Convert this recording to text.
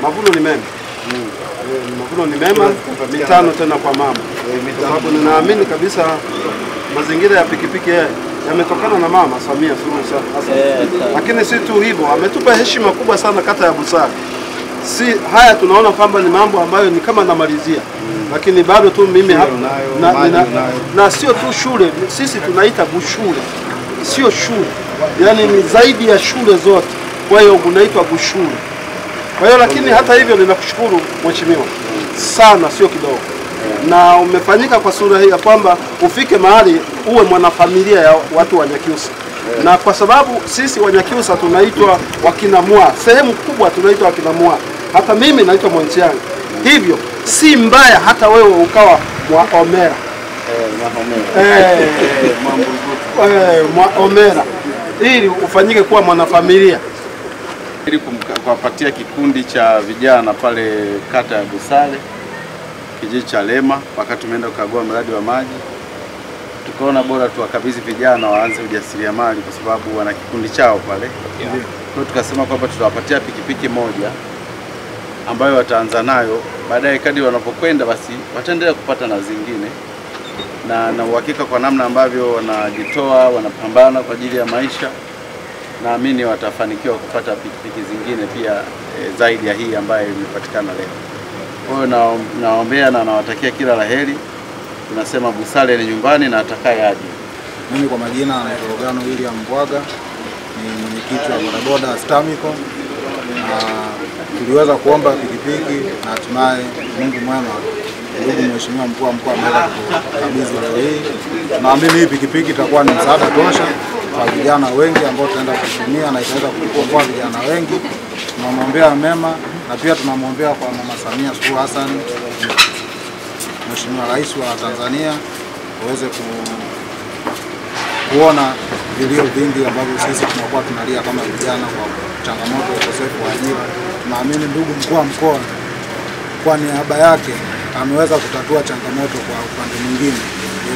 Mavuno ni mema. Mavuno ni mema, mitano tena kwa mama. Kwa sababu ninaamini kabisa mazingira ya pikipiki yametokana na Mama Samia Suluhu Hassan. Lakini si tu hivyo, ametupa heshima kubwa sana kata ya Busale. Si haya tunaona kwamba ni mambo ambayo ni kama namalizia. Lakini bado tu mimi hapa na sio tu shule, sisi tunaita Bushule. Sio shule. Yaani ni zaidi ya shule zote. Kwa hiyo unaitwa Bushule. Kwa hiyo lakini hata hivyo ninakushukuru mheshimiwa sana, sio kidogo. Na umefanyika kwa sura hii ya kwamba ufike mahali uwe mwanafamilia ya watu wa Nyakyusa. Na kwa sababu sisi wa Nyakyusa tunaitwa wakinamua, sehemu kubwa tunaitwa wakinamua. Hata mimi naitwa Mwanchianga. Hivyo si mbaya hata wewe ukawa Mwaomera. Mwaomera. Ili ufanyike kuwa mwanafamilia. Ili kuwapatia kikundi cha vijana pale kata ya Busale, kijiji cha Lema, wakati tumeenda kukagua mradi wa maji, tukaona bora tuwakabidhi vijana waanze ujasiriamali kwa sababu wana kikundi chao pale. Kwa hiyo tukasema kwamba tutawapatia pikipiki moja ambayo wataanza nayo, baadaye kadri wanapokwenda basi wataendelea kupata na zingine. Na uhakika kwa namna ambavyo wanajitoa, wanapambana kwa ajili ya maisha, naamini watafanikiwa kupata pikipiki zingine pia zaidi ya hii ambayo imepatikana leo. Kwa hiyo naombea na nawatakia kila laheri. Tunasema Busale ni nyumbani na atakaye aje. Mimi kwa majina naitwa Rogano William Mbwaga, ni mwenyekiti wa bodaboda Stamico. Tuliweza kuomba pikipiki na hatimaye Mungu mwema, ndugu mheshimiwa mkuu wa mkoa ameweza kukabidhi leo hii. Tunaamini hii pikipiki itakuwa ni msaada tosha kwa vijana wengi ambao tutaenda kutumia na itaweza kukomboa vijana wengi. Tunamwombea mema na pia tunamwombea kwa Mama Samia Suluhu Hassan, Mheshimiwa Rais wa Tanzania, aweze kuona vilio vingi ambavyo sisi tunakuwa tunalia kama vijana kwa changamoto ya ukosefu wa ajira. Tunaamini ndugu mkuu wa mkoa kwa niaba yake ameweza kutatua changamoto kwa upande mwingine.